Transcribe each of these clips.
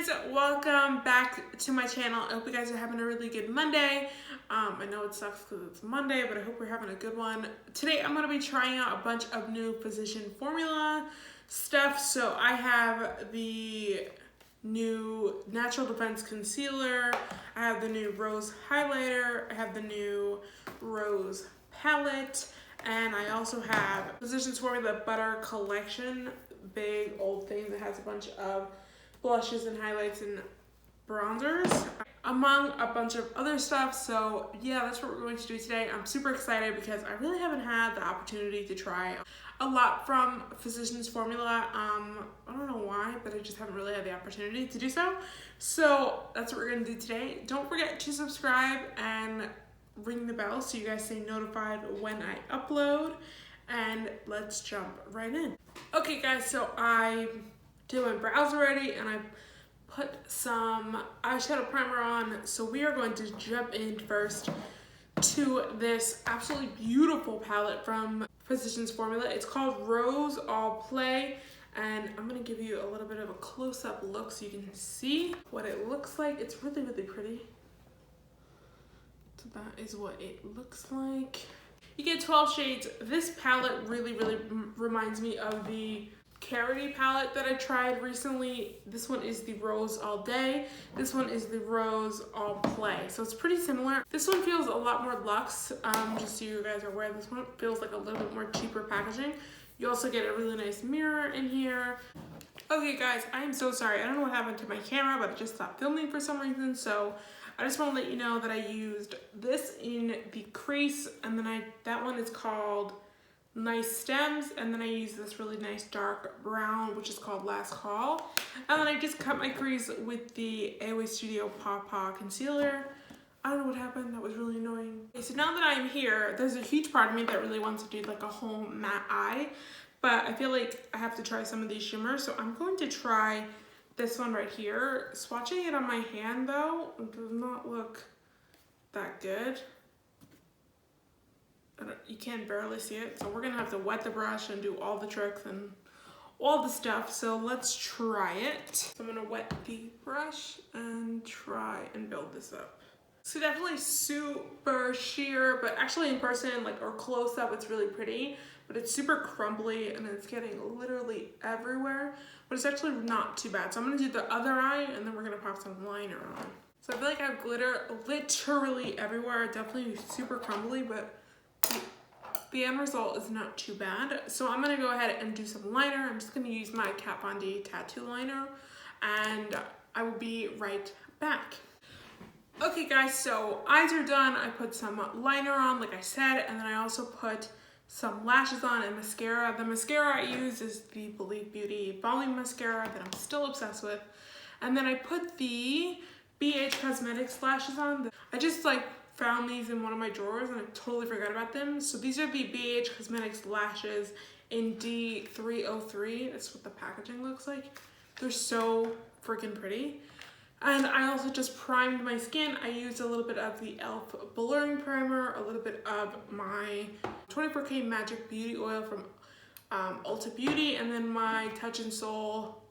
guys, welcome back to my channel. I hope you guys are having a really good Monday. I know it sucks because it's Monday, but I hope we're having a good one. Today I'm going to be trying out a bunch of new Physician Formula stuff. So I have the new Natural Defense Concealer, I have the new Rose Highlighter, I have the new Rose Palette, and I also have Physicians Formula Butter Collection, big old thing that has a bunch of blushes and highlights and bronzers, among a bunch of other stuff. So yeah, that's what we're going to do today. I'm super excited because I really haven't had the opportunity to try a lot from Physicians Formula. I don't know why, but I just haven't really had the opportunity to do so. So that's what we're gonna do today. Don't forget to subscribe and ring the bell so you guys stay notified when I upload, and let's jump right in. Okay guys, so I did my brows already and I put some eyeshadow primer on. So we are going to jump in first to this absolutely beautiful palette from Physicians Formula. It's called Rose All Play, and I'm gonna give you a little bit of a close-up look so you can see what it looks like. It's really, really pretty. So that is what it looks like. You get 12 shades. This palette really, really reminds me of the Carity palette that I tried recently. This one is the Rose All Day. This one is the Rose All Play. So it's pretty similar. This one feels a lot more luxe, just so you guys are aware. This one feels like a little bit more cheaper packaging. You also get a really nice mirror in here. Okay guys, I am so sorry. I don't know what happened to my camera, but it just stopped filming for some reason. So I just want to let you know that I used this in the crease, and then that one is called Nice Stems, and then I use this really nice dark brown, which is called Last Call, and then I just cut my crease with the Away Studio Paw Concealer. I don't know what happened, that was really annoying. Okay, so now that I'm here, there's a huge part of me that really wants to do like a whole matte eye, but I feel like I have to try some of these shimmers, so I'm going to try this one right here. Swatching it on my hand though, it does not look that good. You can barely see it, so we're gonna have to wet the brush and do all the tricks and all the stuff. So let's try it. So I'm gonna wet the brush and try and build this up. So definitely super sheer, but actually in person, like, or close up, it's really pretty, but it's super crumbly and it's getting literally everywhere, but it's actually not too bad. So I'm gonna do the other eye and then we're gonna pop some liner on. So I feel like I have glitter literally everywhere. Definitely super crumbly, but the end result is not too bad. So I'm gonna go ahead and do some liner. I'm just gonna use my Kat Von D tattoo liner, and I will be right back. Okay guys, so eyes are done. I put some liner on, like I said, and then I also put some lashes on and mascara. The mascara I use is the Believe Beauty Volume Mascara that I'm still obsessed with. And then I put the BH Cosmetics lashes on. I just found these in one of my drawers and I totally forgot about them. So these are the BH Cosmetics lashes in D303. That's what the packaging looks like. They're so freaking pretty. And I also just primed my skin. I used a little bit of the e.l.f. blurring primer, a little bit of my 24K Magic Beauty Oil from Ulta Beauty, and then my Touch in Soul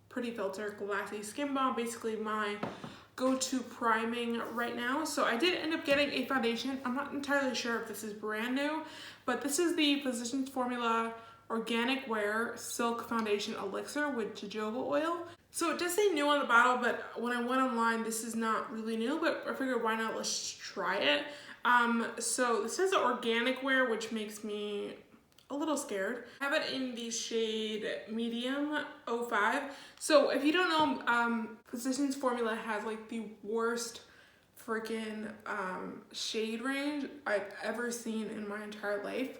Pretty Filter Glassy Skin Balm, basically my go-to priming right now. So I did end up getting a foundation. I'm not entirely sure if this is brand new, but this is the Physicians Formula Organic Wear Silk Foundation Elixir with jojoba oil. So it does say new on the bottle, but when I went online, this is not really new, but I figured why not, let's try it. So this says organic wear, which makes me a little scared. I have it in the shade medium 05. So if you don't know, Physicians Formula has like the worst freaking shade range I've ever seen in my entire life.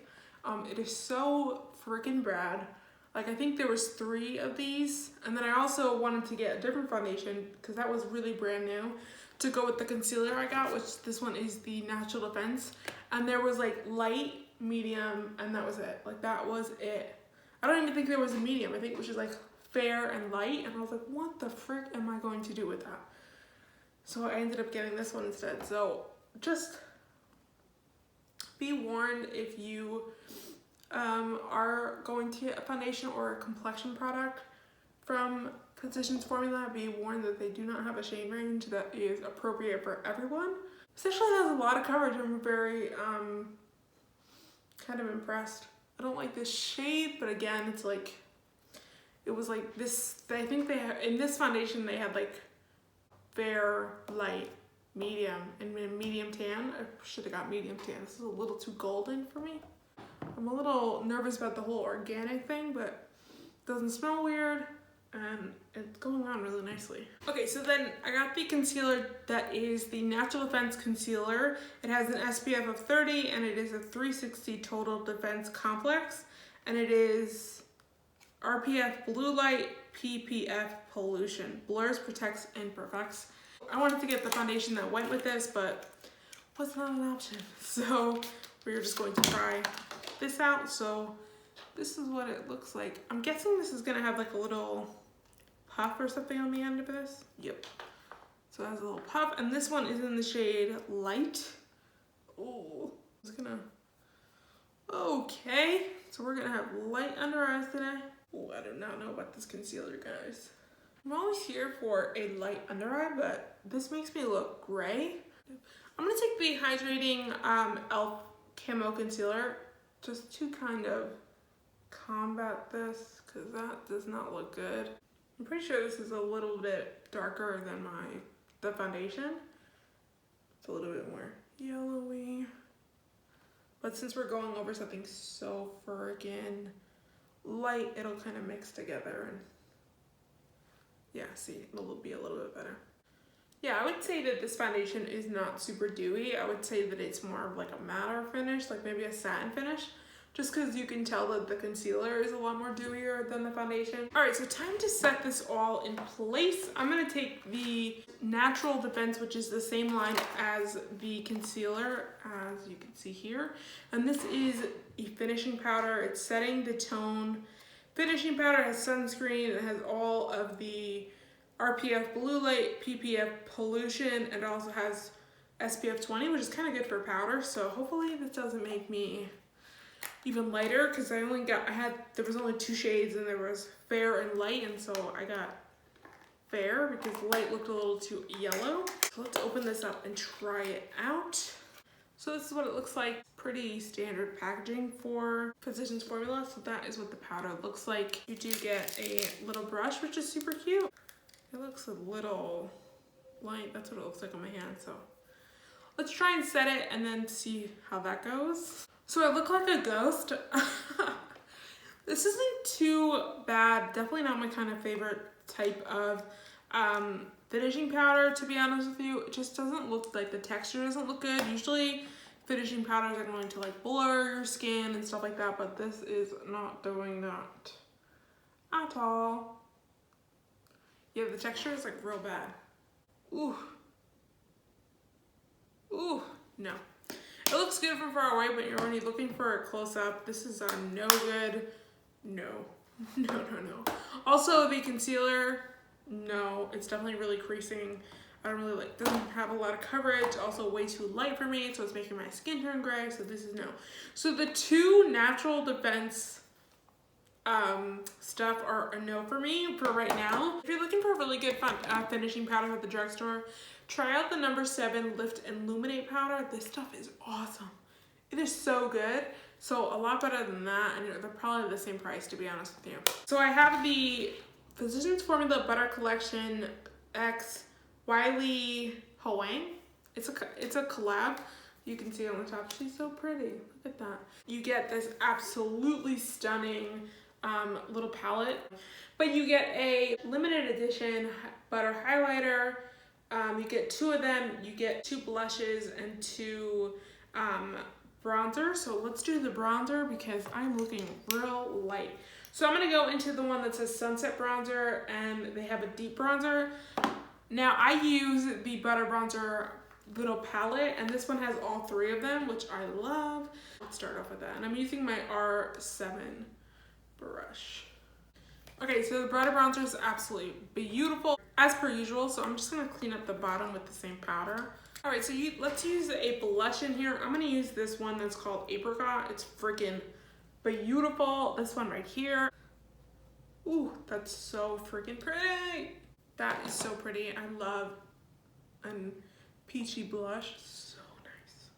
It is so freaking bad. Like, I think there was 3 of these, and then I also wanted to get a different foundation because that was really brand new to go with the concealer I got, which this one is the Natural Defense, and there was like light, medium, and that was it. Like, that was it. I don't even think there was a medium. I think it was just like fair and light, and I was like, what the frick am I going to do with that? So I ended up getting this one instead. So just be warned if you are going to get a foundation or a complexion product from Physicians Formula, be warned that they do not have a shade range that is appropriate for everyone. This actually has a lot of coverage. I'm very kind of impressed. I don't like this shade, but again, it's like, it was like this, I think they have, in this foundation they had like fair, light, medium, and medium tan. I should have got medium tan. This is a little too golden for me. I'm a little nervous about the whole organic thing, but it doesn't smell weird and it's going on really nicely. Okay, so then I got the concealer that is the Natural Defense Concealer. It has an SPF of 30 and it is a 360 Total Defense Complex, and it is RPF Blue Light PPF Pollution. Blurs, protects, and perfects. I wanted to get the foundation that went with this, but was not an option. So we're just going to try this out. So this is what it looks like. I'm guessing this is gonna have like a little puff or something on the end of this. Yep. So it has a little puff, and this one is in the shade Light. Oh, it's gonna, okay. So we're gonna have light under eyes today. Oh, I do not know about this concealer, guys. I'm always here for a light under eye, but this makes me look gray. I'm gonna take the hydrating e.l.f. Camo Concealer just to kind of combat this, because that does not look good. I'm pretty sure this is a little bit darker than the foundation. It's a little bit more yellowy. But since we're going over something so friggin' light, it'll kind of mix together and yeah, see, it'll be a little bit better. Yeah, I would say that this foundation is not super dewy. I would say that it's more of like a matte finish, like maybe a satin finish, just because you can tell that the concealer is a lot more dewier than the foundation. All right, so time to set this all in place. I'm gonna take the Natural Defense, which is the same line as the concealer, as you can see here. And this is a finishing powder. It's setting the tone. Finishing powder has sunscreen. It has all of the RPF Blue Light, PPF Pollution, and it also has SPF 20, which is kind of good for powder. So hopefully this doesn't make me even lighter, because there was only 2 shades, and there was fair and light, and so I got fair because light looked a little too yellow. So let's open this up and try it out. So this is what it looks like. Pretty standard packaging for Physicians Formula. So that is what the powder looks like. You do get a little brush, which is super cute. It looks a little light. That's what it looks like on my hand. So let's try and set it and then see how that goes. So I look like a ghost. This isn't too bad. Definitely not my kind of favorite type of finishing powder, to be honest with you. It just doesn't look like, the texture doesn't look good. Usually finishing powders are going to like blur your skin and stuff like that, but this is not doing that at all. Yeah, the texture is like real bad. Ooh. Ooh, no. It looks good from far away, but you're already looking for a close-up. This is no good. No. No, no, no. Also, the concealer, no, it's definitely really creasing. I don't really like, doesn't have a lot of coverage. Also way too light for me, so it's making my skin turn gray, so this is no. So the 2 Natural Defense stuff are a no for me for right now. If you're looking for a really good finishing powder at the drugstore, try out the number 7 Lift and Illuminate powder. This stuff is awesome. It is so good. So a lot better than that, and they're probably the same price, to be honest with you. So I have the Physicians Formula Butter Collection X Weylie Hoang. It's a collab. You can see on the top, she's so pretty. Look at that. You get this absolutely stunning little palette, but you get a limited edition butter highlighter. You get 2 of them. You get 2 blushes and 2 bronzer. So let's do the bronzer because I'm looking real light. So I'm gonna go into the one that says Sunset Bronzer, and they have a deep bronzer. Now I use the Butter Bronzer little palette, and this one has all 3 of them, which I love. Let's start off with that. And I'm using my R7 brush. Okay, so the Butter Bronzer is absolutely beautiful, as per usual. So I'm just gonna clean up the bottom with the same powder. All right, so let's use a blush in here. I'm gonna use this one that's called Apricot. It's freaking beautiful. This one right here. Ooh, that's so freaking pretty. That is so pretty. I love a peachy blush. So nice.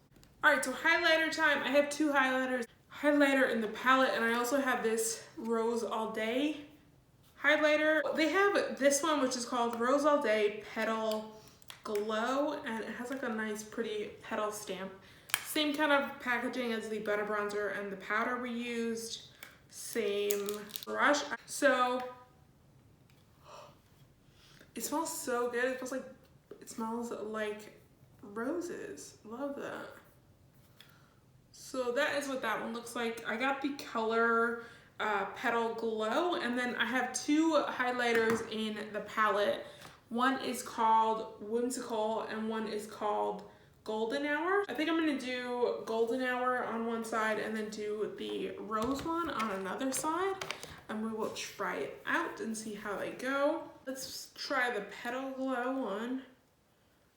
All right, so highlighter time. I have two highlighters. Highlighter in the palette, and I also have this Rose All Day highlighter. They have this one, which is called Rose All Day Petal Glow, and it has like a nice pretty petal stamp. Same kind of packaging as the butter bronzer and the powder we used. Same brush. So it smells so good. It smells like roses. Love that. So that is what that one looks like. I got the color Petal Glow, and then I have two highlighters in the palette. One is called Whimsical and one is called Golden Hour. I think I'm gonna do Golden Hour on one side and then do the rose one on another side, and we will try it out and see how they go. Let's try the Petal Glow one.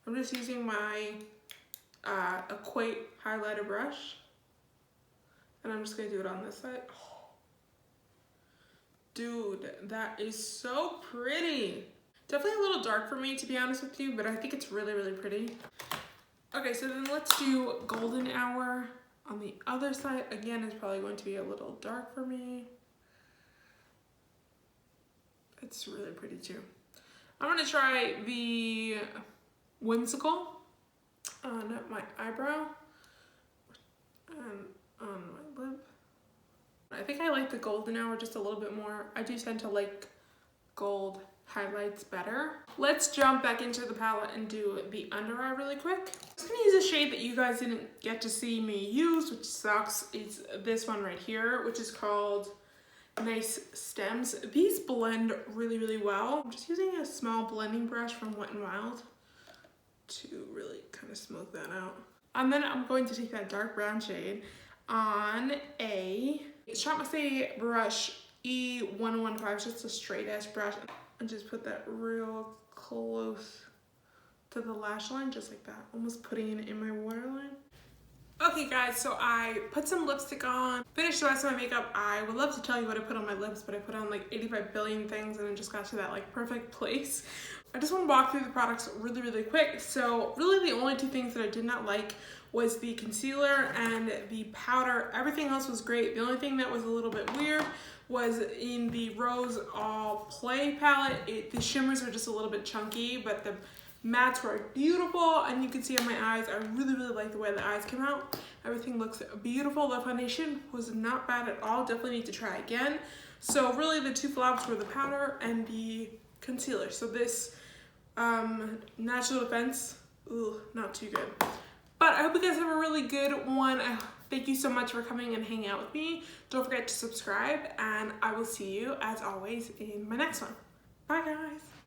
I'm just using my Equate highlighter brush, and I'm just gonna do it on this side. Oh. Dude, that is so pretty. Definitely a little dark for me, to be honest with you, but I think it's really, really pretty. Okay, so then let's do Golden Hour on the other side. Again, it's probably going to be a little dark for me. It's really pretty too. I'm gonna try the Whimsical on my eyebrow and on my lip. I think I like the Golden Hour just a little bit more. I do tend to like gold highlights better. Let's jump back into the palette and do the under eye really quick. I'm just gonna use a shade that you guys didn't get to see me use, which sucks. It's this one right here, which is called Nice Stems. These blend really, really well. I'm just using a small blending brush from Wet n Wild to really kind of smooth that out. And then I'm going to take that dark brown shade on a Shop Messy brush E115, just a straight edge brush, and just put that real close to the lash line, just like that, almost putting it in my waterline. Okay guys, so I put some lipstick on, finished the rest of my makeup. I would love to tell you what I put on my lips, but I put on like 85 billion things and it just got to that like perfect place. I just want to walk through the products really, really quick. So really the only two things that I did not like was the concealer and the powder. Everything else was great. The only thing that was a little bit weird was in the Rose All Play palette. The shimmers are just a little bit chunky, but the mattes were beautiful, and you can see on my eyes, I really, really like the way the eyes came out. Everything looks beautiful. The foundation was not bad at all. Definitely need to try again. So really the two flops were the powder and the concealer. So this Natural Defense, not too good. But I hope you guys have a really good one. Thank you so much for coming and hanging out with me. Don't forget to subscribe, and I will see you, as always, in my next one. Bye, guys.